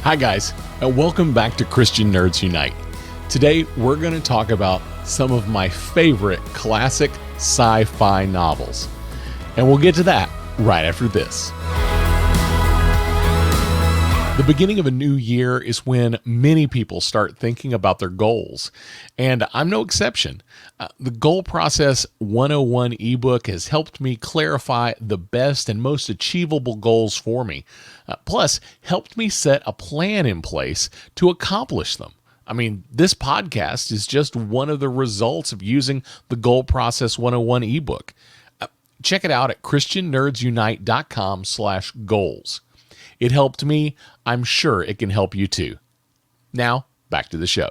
Hi guys, and welcome back to Christian Nerds Unite. Today we're going to talk about some of my favorite classic sci-fi novels. And we'll get to that right after this. The beginning of a new year is when many people start thinking about their goals, and I'm no exception. The Goal Process 101 ebook has helped me clarify the best and most achievable goals for me, plus helped me set a plan in place to accomplish them. I mean, this podcast is just one of the results of using the Goal Process 101 ebook. Check it out at christiannerdsunite.com/goals. It helped me. I'm sure it can help you too. Now, back to the show.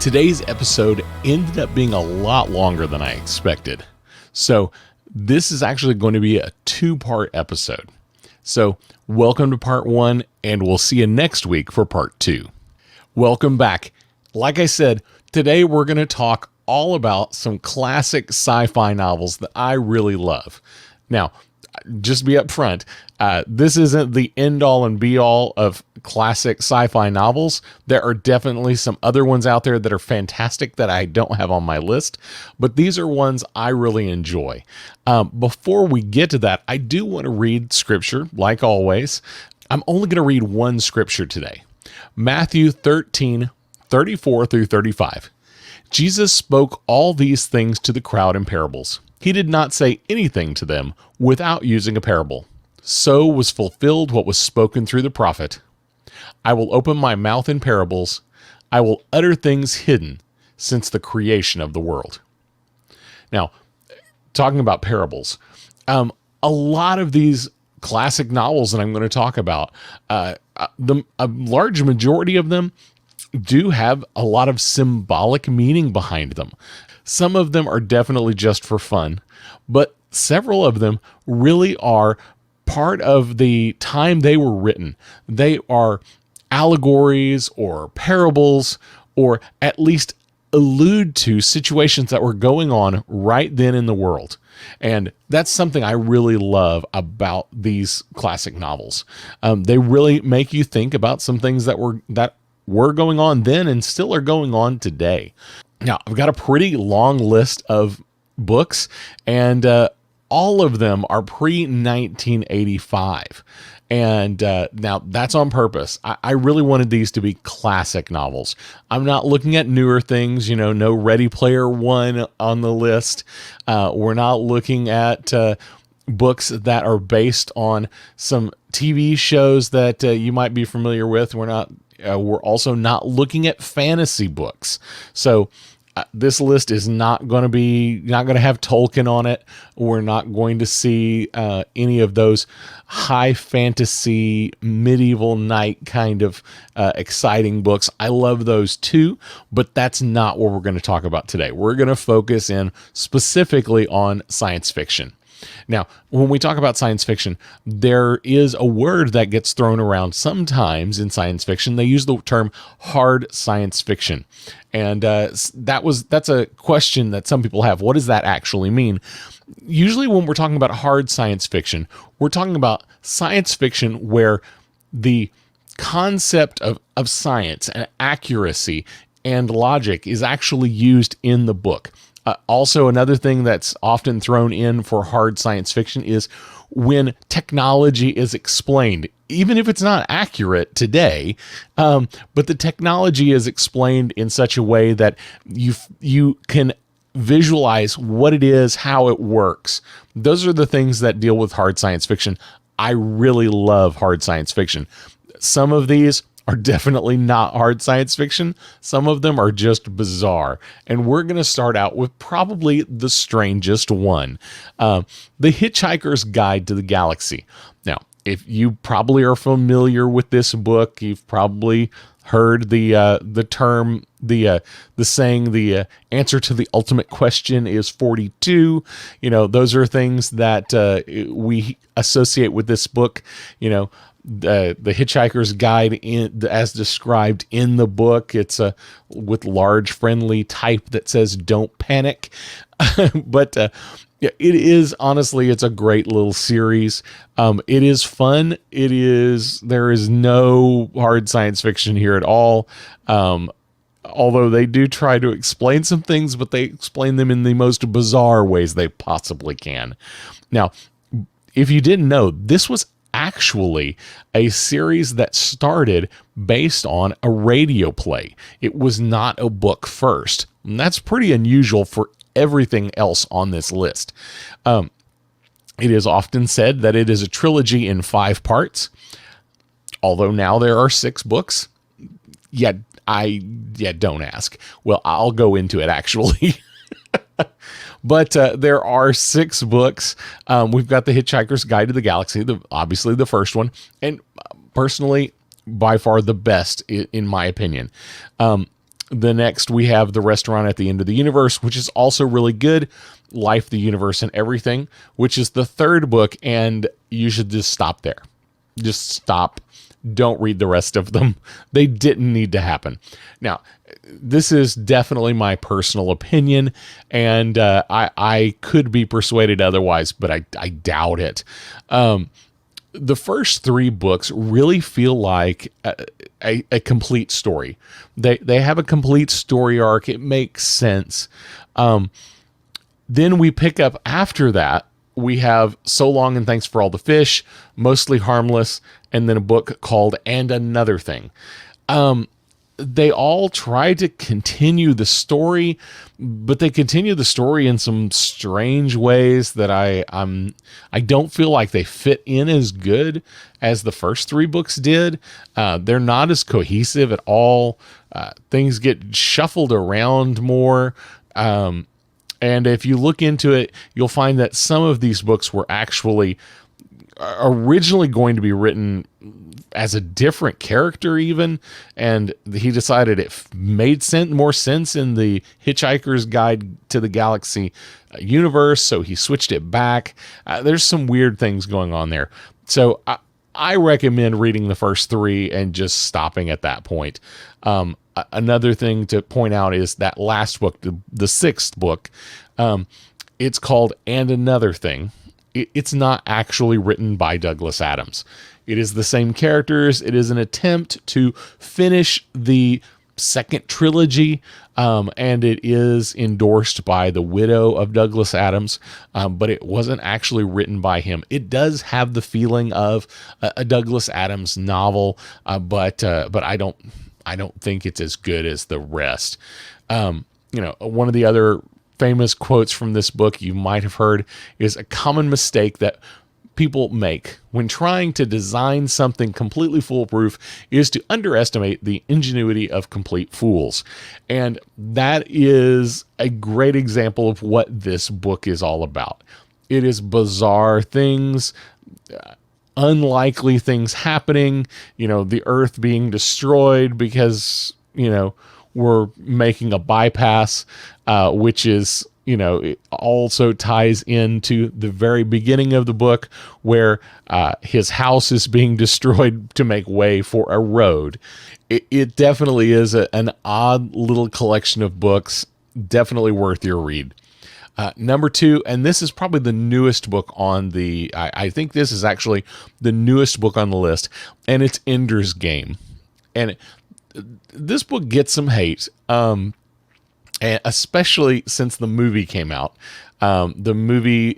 Today's episode ended up being a lot longer than I expected. So this is actually going to be a two-part episode. So welcome to part one, and we'll see you next week for part two. Welcome back. Like I said, today we're going to talk all about some classic sci-fi novels that I really love. Now, just be upfront, this isn't the end-all and be-all of classic sci-fi novels. There are definitely some other ones out there that are fantastic that I don't have on my list, but these are ones I really enjoy. Before we get to that, I do want to read scripture, like always. I'm only going to read one scripture today. Matthew 13:34 through 35. Jesus spoke all these things to the crowd in parables. He did not say anything to them without using a parable. So was fulfilled what was spoken through the prophet. I will open my mouth in parables. I will utter things hidden since the creation of the world. Now, talking about parables, a lot of these classic novels that I'm going to talk about, a large majority of them do have a lot of symbolic meaning behind them. Some of them are definitely just for fun, but several of them really are part of the time they were written. They are allegories or parables, or at least allude to situations that were going on right then in the world. And that's something I really love about these classic novels. They really make you think about some things that were going on then and still are going on today. Now, I've got a pretty long list of books, and all of them are pre-1985. And now that's on purpose. I really wanted these to be classic novels. I'm not looking at newer things, no Ready Player One on the list. We're not looking at books that are based on some TV shows that you might be familiar with. We're also not looking at fantasy books. So this list is not going to have Tolkien on it. We're not going to see any of those high fantasy medieval knight kind of exciting books. I love those too, but that's not what we're going to talk about today. We're going to focus in specifically on science fiction. Now, when we talk about science fiction, there is a word that gets thrown around sometimes in science fiction. They use the term hard science fiction. And that's a question that some people have. What does that actually mean? Usually when we're talking about hard science fiction, we're talking about science fiction where the concept of science and accuracy and logic is actually used in the book. Also, another thing that's often thrown in for hard science fiction is when technology is explained, even if it's not accurate today, but the technology is explained in such a way that you can visualize what it is, how it works. Those are the things that deal with hard science fiction. I really love hard science fiction. Some of these are definitely not hard science fiction. Some of them are just bizarre. And we're going to start out with probably the strangest one, The Hitchhiker's Guide to the Galaxy. Now, if you probably are familiar with this book, you've probably heard the term, the saying, the answer to the ultimate question is 42. Those are things that we associate with this book. The Hitchhiker's Guide, as described in the book, it's with large friendly type that says "Don't panic," but yeah, it is, honestly, it's a great little series. It is fun. There is no hard science fiction here at all. Although they do try to explain some things, but they explain them in the most bizarre ways they possibly can. Now, if you didn't know, this was actually a series that started based on a radio play. It was not a book first. And that's pretty unusual for everything else on this list. It is often said that it is a trilogy in 5 parts, although now there are 6 books. Don't ask. Well, I'll go into it actually. But there are 6 books. We've got The Hitchhiker's Guide to the Galaxy, obviously the first one, and personally, by far the best in my opinion. The next, we have The Restaurant at the End of the Universe, which is also really good. Life, the Universe, and Everything, which is the 3rd book, and you should just stop there. Just stop. Don't read the rest of them. They didn't need to happen. Now, this is definitely my personal opinion, and I could be persuaded otherwise, but I doubt it. The first 3 books really feel like a complete story. They have a complete story arc. It makes sense. Then we pick up after that. We have So Long and Thanks for All the Fish, Mostly Harmless, and then a book called And Another Thing. They all try to continue the story, but they continue the story in some strange ways that I don't feel like they fit in as good as the first 3 books did. They're not as cohesive at all. Things get shuffled around more. And if you look into it, you'll find that some of these books were actually originally going to be written as a different character even, and he decided it made more sense in the Hitchhiker's Guide to the Galaxy universe, so he switched it back. There's some weird things going on there. So I recommend reading the first 3 and just stopping at that point. Another thing to point out is that last book, the 6th book, it's called And Another Thing. It's not actually written by Douglas Adams. It is the same characters. It is an attempt to finish the 2nd trilogy, and it is endorsed by the widow of Douglas Adams, but it wasn't actually written by him. It does have the feeling of a Douglas Adams novel, but I don't think it's as good as the rest. One of the other famous quotes from this book you might have heard is, a common mistake that people make when trying to design something completely foolproof is to underestimate the ingenuity of complete fools. And that is a great example of what this book is all about. It is bizarre things, unlikely things happening, the earth being destroyed because, we're making a bypass, which is, it also ties into the very beginning of the book where his house is being destroyed to make way for a road. It definitely is an odd little collection of books, definitely worth your read. Number 2, and this is probably the newest book on I think this is actually the newest book on the list, and it's Ender's Game. And this book gets some hate, and especially since the movie came out. The movie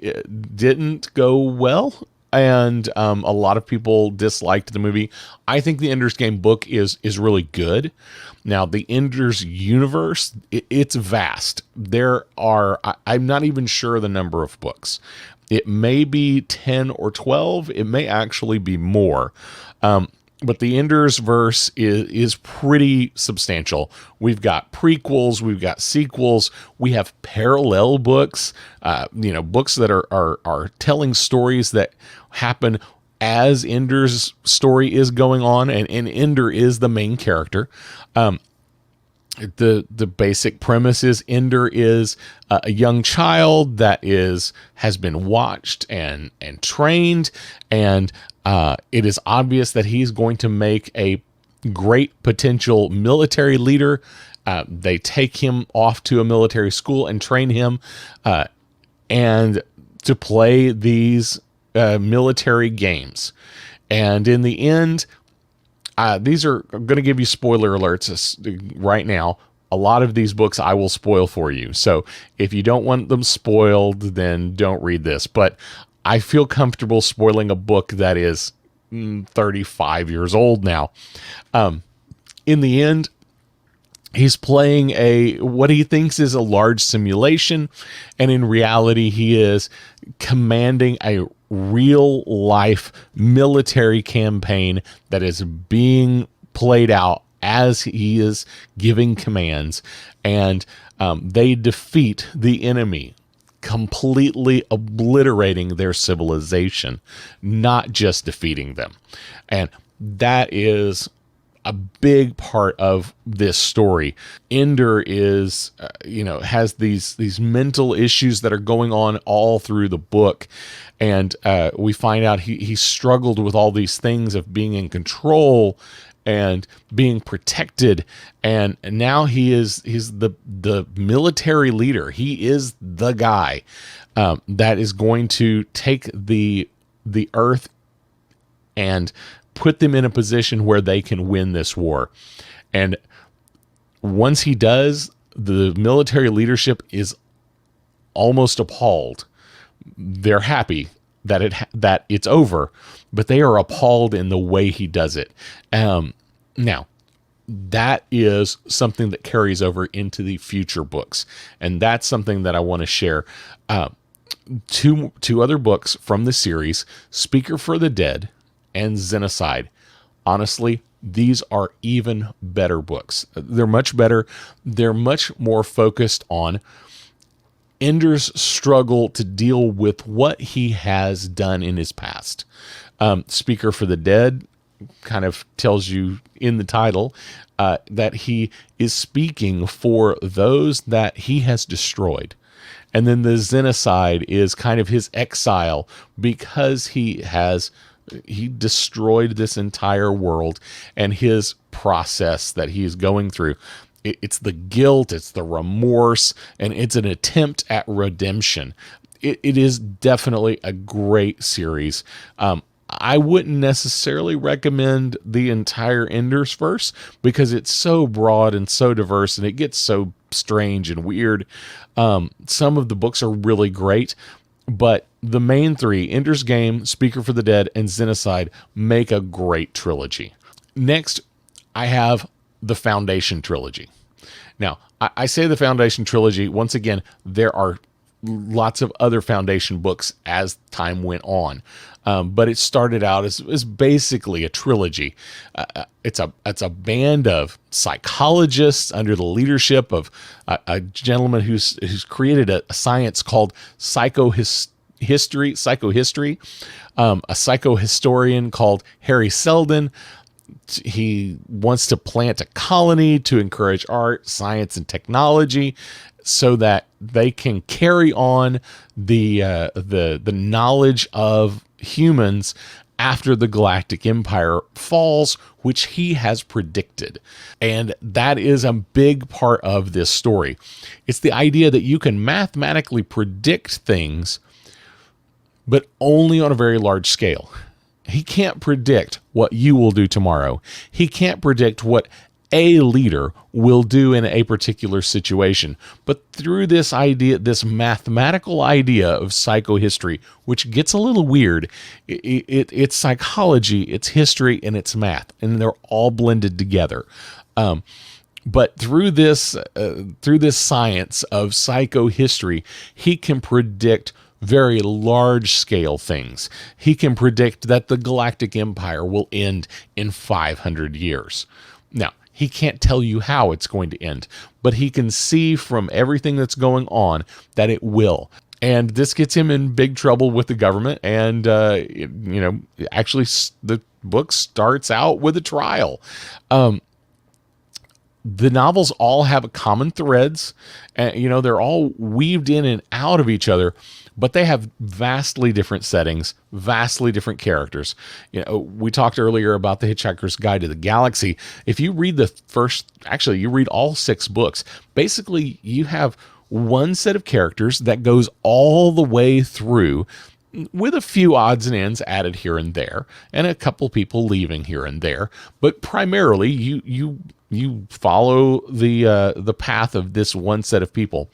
didn't go well, and a lot of people disliked the movie. I think the Ender's Game book is really good. Now, the Ender's universe, it's vast. I'm not even sure the number of books. It may be 10 or 12. It may actually be more. but the Ender's verse is pretty substantial. We've got prequels, we've got sequels, we have parallel books, books that are telling stories that happen as Ender's story is going on, and Ender is the main character. The basic premise is Ender is a young child that has been watched and trained, and it is obvious that he's going to make a great potential military leader. They take him off to a military school and train him and to play these military games. And in the end, these are going to give you spoiler alerts right now. A lot of these books I will spoil for you. So if you don't want them spoiled, then don't read this. But I feel comfortable spoiling a book that is 35 years old now. In the end, he's playing what he thinks is a large simulation, and in reality, he is commanding a real life military campaign that is being played out as he is giving commands, and they defeat the enemy, completely obliterating their civilization, not just defeating them. And that is a big part of this story. Ender is, has these mental issues that are going on all through the book. And we find out he struggled with all these things of being in control and being protected. And now he's the military leader. He is the guy that is going to take the earth and put them in a position where they can win this war. And once he does, the military leadership is almost appalled. They're happy that it's over, but they are appalled in the way he does it. Now, that is something that carries over into the future books, and that's something that I want to share. Two other books from the series, Speaker for the Dead and Xenocide. Honestly, these are even better books. They're much better. They're much more focused on Ender's struggle to deal with what he has done in his past. Speaker for the Dead kind of tells you in the title that he is speaking for those that he has destroyed. And then the Xenocide is kind of his exile because he destroyed this entire world, and his process that he is going through. It's the guilt, it's the remorse, and it's an attempt at redemption. It is definitely a great series. I wouldn't necessarily recommend the entire Ender's verse because it's so broad and so diverse, and it gets so strange and weird. Some of the books are really great, but the main three, Ender's Game, Speaker for the Dead, and Xenocide, make a great trilogy. Next, I have the Foundation trilogy. Now, I say the Foundation trilogy, once again, there are lots of other Foundation books as time went on. But it started out as basically a trilogy. It's a band of psychologists under the leadership of a gentleman who's created a science called psychohistory, a psychohistorian called Harry Seldon. He wants to plant a colony to encourage art, science, and technology so that they can carry on the knowledge of humans after the Galactic Empire falls, which he has predicted. And that is a big part of this story. It's the idea that you can mathematically predict things, but only on a very large scale. He can't predict what you will do tomorrow. He can't predict what a leader will do in a particular situation. But through this idea, this mathematical idea of psychohistory, which gets a little weird, it's psychology, it's history, and it's math, and they're all blended together. But through this science of psychohistory, he can predict very large scale things. He can predict that the galactic empire will end in 500 years. Now, he can't tell you how it's going to end, but he can see from everything that's going on that it will. And this gets him in big trouble with the government. And, actually the book starts out with a trial. The novels all have common threads, and they're all weaved in and out of each other, but they have vastly different settings, vastly different characters. We talked earlier about The Hitchhiker's Guide to the Galaxy. If you read you read all 6 books, basically you have one set of characters that goes all the way through, with a few odds and ends added here and there, and a couple people leaving here and there. But primarily, you follow the path of this one set of people.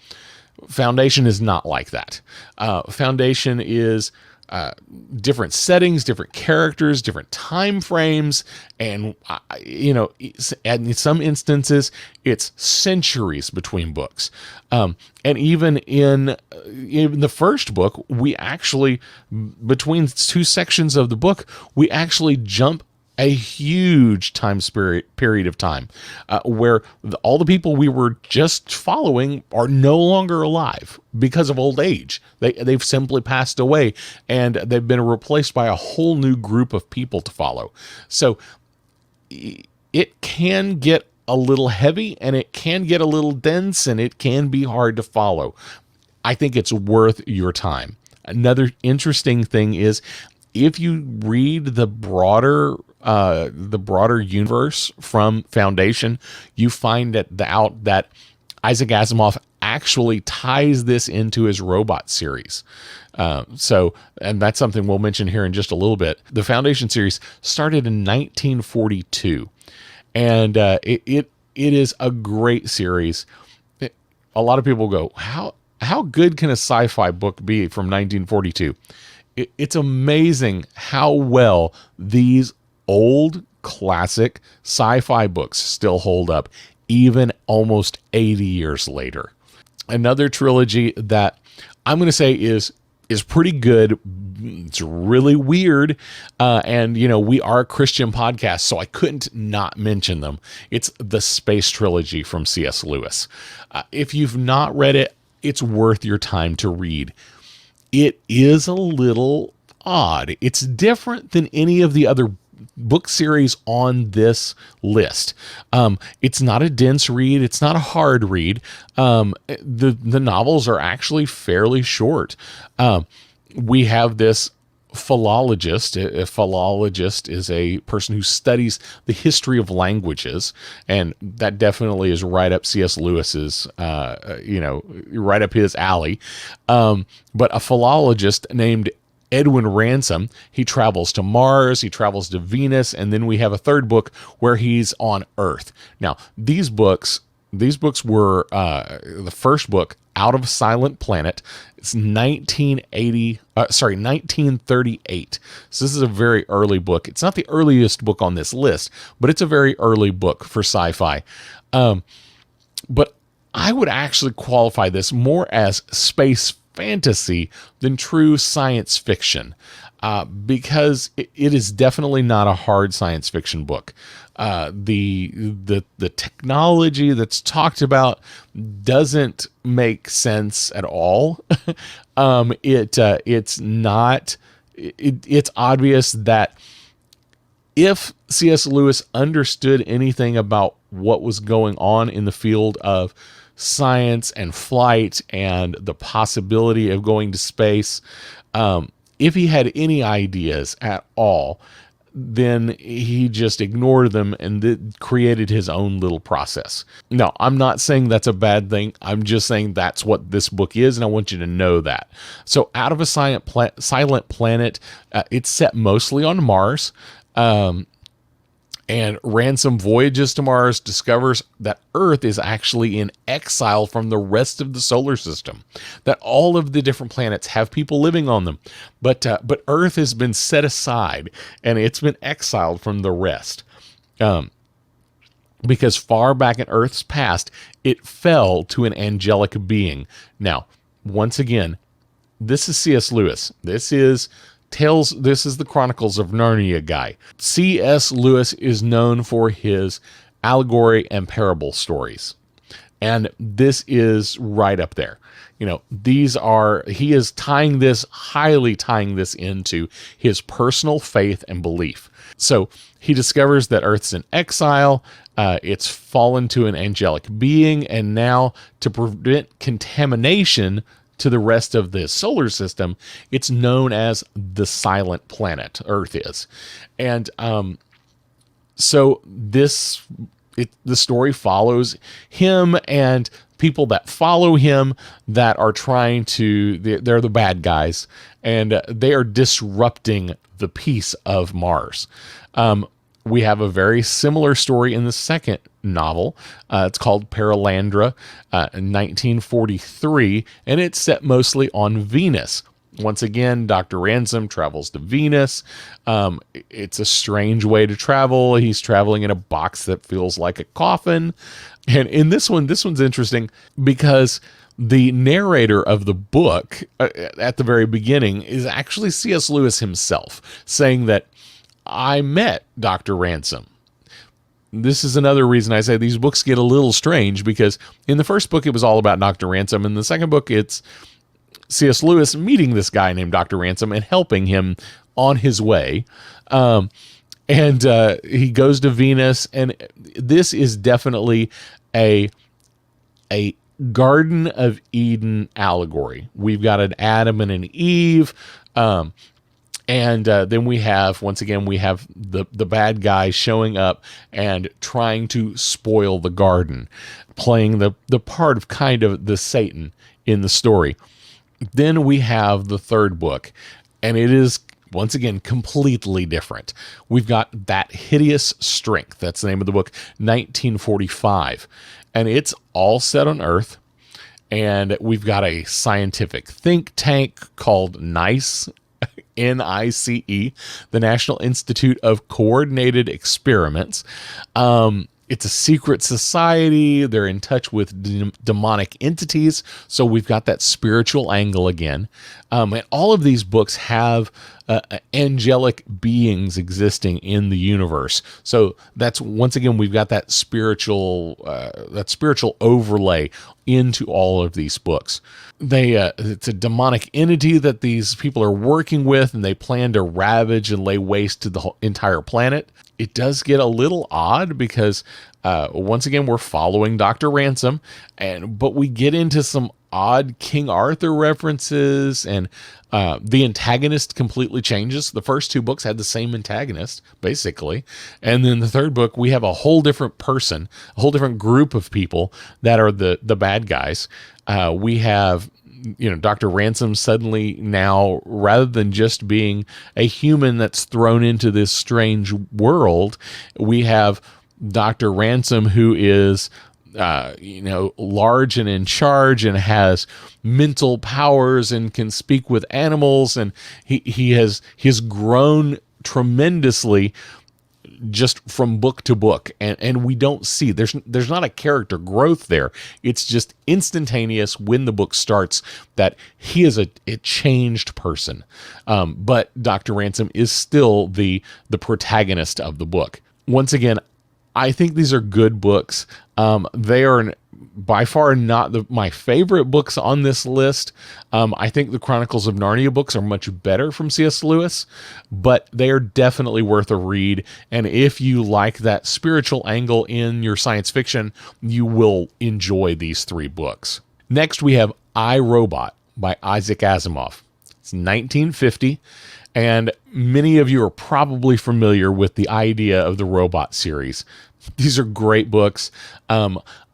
Foundation is not like that. Foundation is different settings, different characters, different time frames, and in some instances it's centuries between books. And even in the first book, we actually, between 2 sections of the book, we actually jump a huge period of time where all the people we were just following are no longer alive because of old age. They've simply passed away, and they've been replaced by a whole new group of people to follow. So it can get a little heavy, and it can get a little dense, and it can be hard to follow. I think it's worth your time. Another interesting thing is, if you read the broader universe from Foundation, you find out that Isaac Asimov actually ties this into his robot series. And that's something we'll mention here in just a little bit. The Foundation series started in 1942, and it is a great series. A lot of people go, how good can a sci-fi book be from 1942? It's amazing how well these old classic sci-fi books still hold up, even almost 80 years later. Another trilogy that I'm going to say is pretty good. It's really weird. And we are a Christian podcast, so I couldn't not mention them. It's the Space Trilogy from C.S. Lewis. If you've not read it, it's worth your time to read. It is a little odd. It's different than any of the other book series on this list. It's not a dense read. It's not a hard read. The novels are actually fairly short. We have this philologist. A philologist is a person who studies the history of languages, and that definitely is right up C.S. Lewis's, right up his alley. But a philologist named Edwin Ransom, he travels to Mars, he travels to Venus, and then we have a third book where he's on Earth. Now, these books were the first book, Out of a Silent Planet. It's 1938. So this is a very early book. It's not the earliest book on this list, but it's a very early book for sci-fi. But I would actually qualify this more as space fantasy than true science fiction, because it is definitely not a hard science fiction book. The technology that's talked about doesn't make sense at all. It's obvious that if C.S. Lewis understood anything about what was going on in the field of science and flight and the possibility of going to space, if he had any ideas at all, then he just ignored them and created his own little process. No, I'm not saying that's a bad thing. I'm just saying that's what this book is, and I want you to know that. So Out of a Silent Planet, it's set mostly on Mars. And Ransom voyages to Mars, discovers that Earth is actually in exile from the rest of the solar system, that all of the different planets have people living on them, but Earth has been set aside and it's been exiled from the rest. Because far back in Earth's past, it fell to an angelic being. Now, once again, this is C.S. Lewis. This is the Chronicles of Narnia guy. C.S. Lewis is known for his allegory and parable stories. And this is right up there. He is highly tying this into his personal faith and belief. So he discovers that Earth's in exile. It's fallen to an angelic being. And now, to prevent contamination to the rest of the solar system, it's known as the silent planet, Earth is. And so the story follows him and people that follow him that are they're the bad guys, and they are disrupting the peace of Mars. We have a very similar story in the second novel. It's called Paralandra, in 1943, and it's set mostly on Venus. Once again, Dr. Ransom travels to Venus. It's a strange way to travel. He's traveling in a box that feels like a coffin. And in this one's interesting because the narrator of the book at the very beginning is actually C.S. Lewis himself, saying that I met Dr. Ransom. This is another reason I say these books get a little strange, because in the first book, it was all about Dr. Ransom. In the second book, it's C.S. Lewis meeting this guy named Dr. Ransom and helping him on his way. And he goes to Venus, and this is definitely a Garden of Eden allegory. We've got an Adam and an Eve, and then we have the bad guy showing up and trying to spoil the garden, playing the part of kind of the Satan in the story. Then we have the third book, and it is, once again, completely different. We've got That Hideous Strength. That's the name of the book, 1945. And it's all set on Earth. And we've got a scientific think tank called NICE, NICE, the National Institute of Coordinated Experiments. It's a secret society. They're in touch with demonic entities. So we've got that spiritual angle again. And all of these books have angelic beings existing in the universe. So that's, once again, we've got that spiritual overlay into all of these books. It's a demonic entity that these people are working with, and they plan to ravage and lay waste to the entire planet. It does get a little odd because, once again, we're following Dr. Ransom, but we get into some odd King Arthur references, and the antagonist completely changes. The first two books had the same antagonist, basically. And then the third book, we have a whole different person, a whole different group of people that are the bad guys. We have, Dr. Ransom suddenly now, rather than just being a human that's thrown into this strange world, we have Dr. Ransom, who is large and in charge and has mental powers and can speak with animals, and he has grown tremendously just from book to book, and we don't see there's not a character growth there. It's just instantaneous when the book starts that he is a changed person, but Dr. Ransom is still the protagonist of the book. Once again, I think these are good books. They are by far not my favorite books on this list. I think the Chronicles of Narnia books are much better from C.S. Lewis, but they are definitely worth a read. And if you like that spiritual angle in your science fiction, you will enjoy these three books. Next, we have I, Robot by Isaac Asimov. It's 1950. And many of you are probably familiar with the idea of the Robot series. These are great books.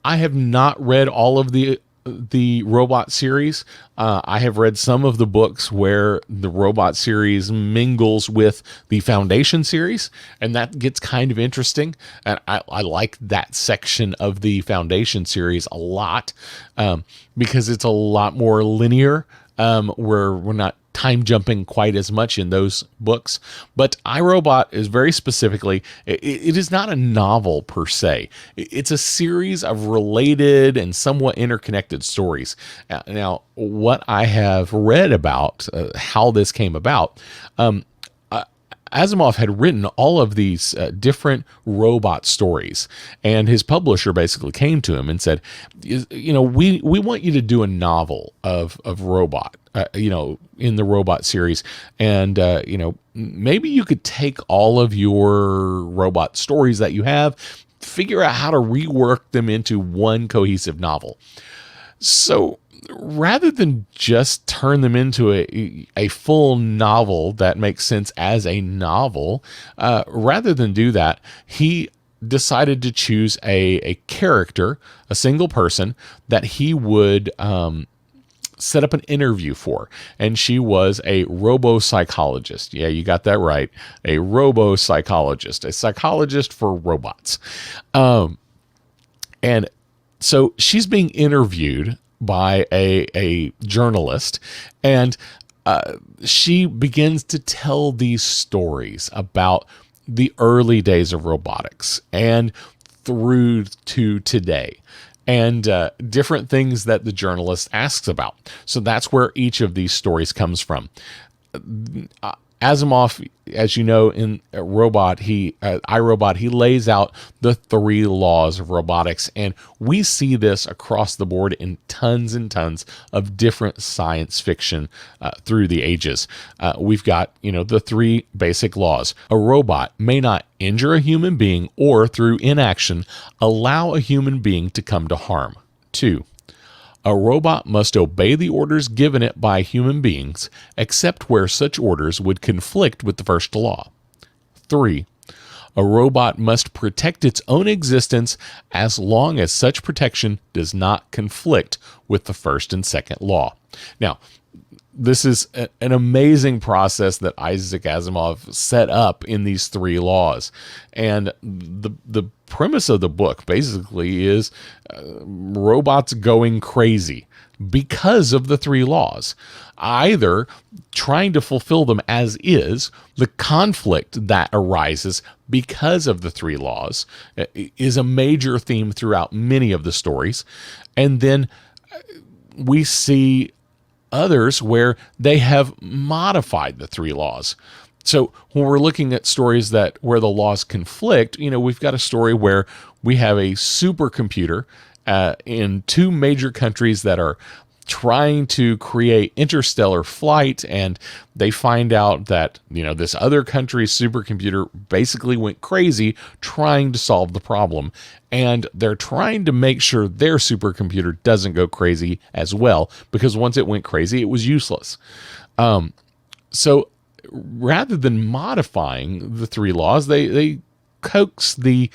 I have not read all of the Robot series. I have read some of the books where the Robot series mingles with the Foundation series, and that gets kind of interesting. And I like that section of the Foundation series a lot, because it's a lot more linear, where we're not time jumping quite as much in those books. But iRobot is very specifically, it is not a novel per se. It's a series of related and somewhat interconnected stories. Now, what I have read about how this came about, Asimov had written all of these different robot stories, and his publisher basically came to him and said, we want you to do a novel of robot, in the robot series. And, maybe you could take all of your robot stories that you have, figure out how to rework them into one cohesive novel. So rather than just turn them into a full novel that makes sense as a novel, rather than do that, he decided to choose a character, a single person, that he would set up an interview for. And she was a robo-psychologist. Yeah, you got that right. A robo-psychologist, a psychologist for robots. And so she's being interviewed by a journalist, and she begins to tell these stories about the early days of robotics and through to today, and different things that the journalist asks about. So that's where each of these stories comes from. Asimov, as you know, in iRobot, he lays out the 3 laws of robotics, and we see this across the board in tons and tons of different science fiction through the ages. We've got, the 3 basic laws. A robot may not injure a human being or, through inaction, allow a human being to come to harm. 2. A robot must obey the orders given it by human beings, except where such orders would conflict with the first law. 3. A robot must protect its own existence as long as such protection does not conflict with the first and second law. Now, this is an amazing process that Isaac Asimov set up in these 3 laws. And the premise of the book basically is robots going crazy because of the 3 laws. Either trying to fulfill them as is, the conflict that arises because of the 3 laws is a major theme throughout many of the stories. And then we see others where they have modified the 3 laws. So when we're looking at stories where the laws conflict, we've got a story where we have a supercomputer in 2 major countries that are trying to create interstellar flight, and they find out that, this other country's supercomputer basically went crazy trying to solve the problem. And they're trying to make sure their supercomputer doesn't go crazy as well, because once it went crazy, it was useless. So rather than modifying the 3 laws, they coax the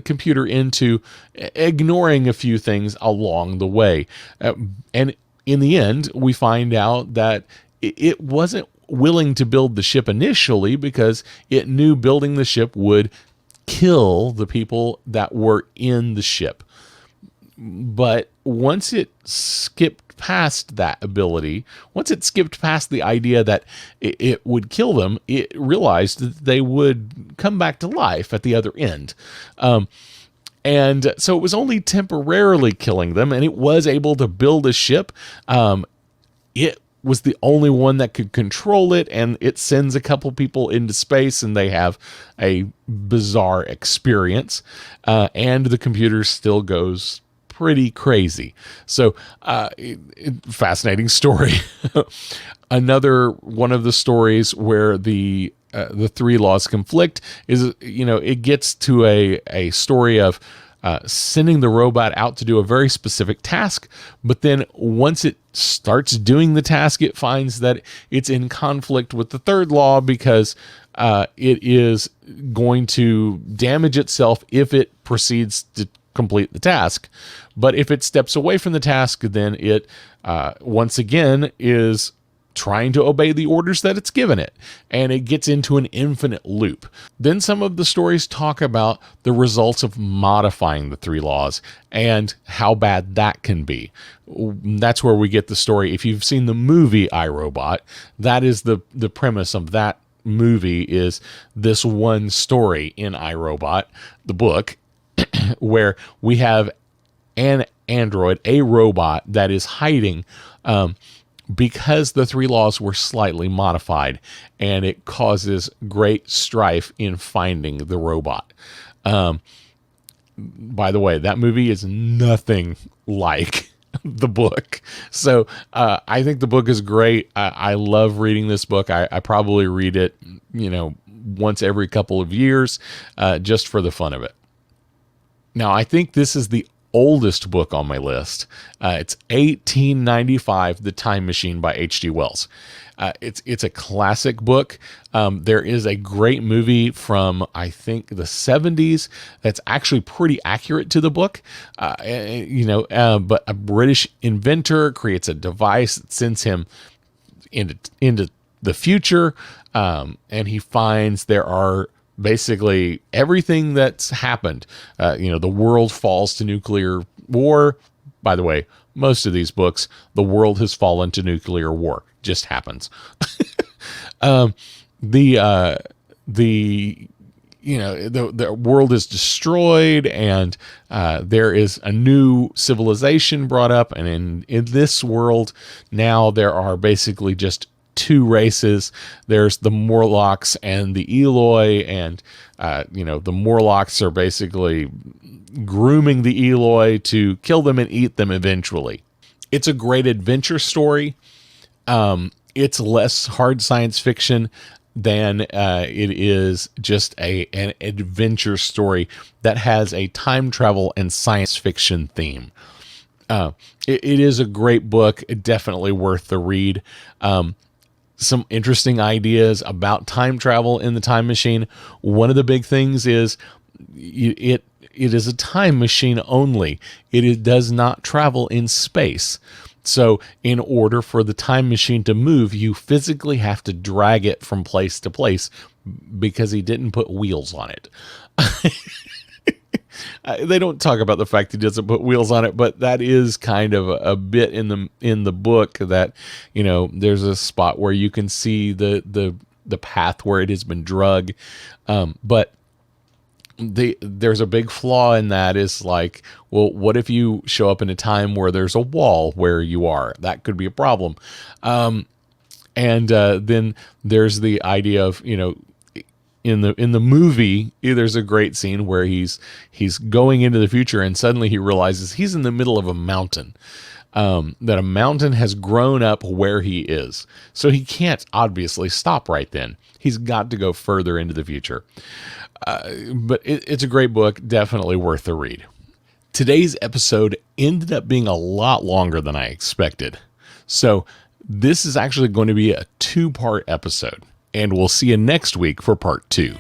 computer into ignoring a few things along the way. And in the end, we find out that it wasn't willing to build the ship initially because it knew building the ship would kill the people that were in the ship. But once it skipped past that ability, once it skipped past the idea that it would kill them, it realized that they would come back to life at the other end. And so it was only temporarily killing them, and it was able to build a ship. It was the only one that could control it, and it sends a couple people into space, and they have a bizarre experience, and the computer still goes pretty crazy. So fascinating story. Another one of the stories where the 3 laws conflict is, it gets to a story of sending the robot out to do a very specific task, but then once it starts doing the task, it finds that it's in conflict with the 3rd law because it is going to damage itself if it proceeds to complete the task. But if it steps away from the task, then it once again is trying to obey the orders that it's given it, and it gets into an infinite loop. Then some of the stories talk about the results of modifying the three laws and how bad that can be. That's where we get the story. If you've seen the movie I, Robot, that is the premise of that movie, is this one story in I, Robot, the book, where we have an android, a robot that is hiding because the three laws were slightly modified, and it causes great strife in finding the robot. By the way, that movie is nothing like the book. So I think the book is great. I love reading this book. I probably read it, once every couple of years, just for the fun of it. Now, I think this is the oldest book on my list. It's 1895, The Time Machine by H.G. Wells. It's a classic book. There is a great movie from, I think, the 70s that's actually pretty accurate to the book. But a British inventor creates a device that sends him into the future, and he finds there are basically everything that's happened. The world falls to nuclear war. By the way, most of these books, the world has fallen to nuclear war. Just happens. The world is destroyed, and there is a new civilization brought up. And in this world now, there are basically just two races. There's the Morlocks and the Eloi, and the Morlocks are basically grooming the Eloi to kill them and eat them eventually. It's a great adventure story. It's less hard science fiction than it is just an adventure story that has a time travel and science fiction theme. It is a great book, definitely worth the read. Some interesting ideas about time travel in the Time Machine. One of the big things is it is a time machine only. It does not travel in space. So in order for the time machine to move, you physically have to drag it from place to place because he didn't put wheels on it. They don't talk about the fact he doesn't put wheels on it, but that is kind of a bit in the book that, there's a spot where you can see the path where it has been drug. But there's a big flaw in that, is like, well, what if you show up in a time where there's a wall where you are? That could be a problem. And then there's the idea of, in the movie, there's a great scene where he's going into the future, and suddenly he realizes he's in the middle of a mountain. That a mountain has grown up where he is. So he can't obviously stop right then. He's got to go further into the future. But it's a great book, definitely worth the read. Today's episode ended up being a lot longer than I expected. So this is actually going to be a 2-part episode, and we'll see you next week for part 2.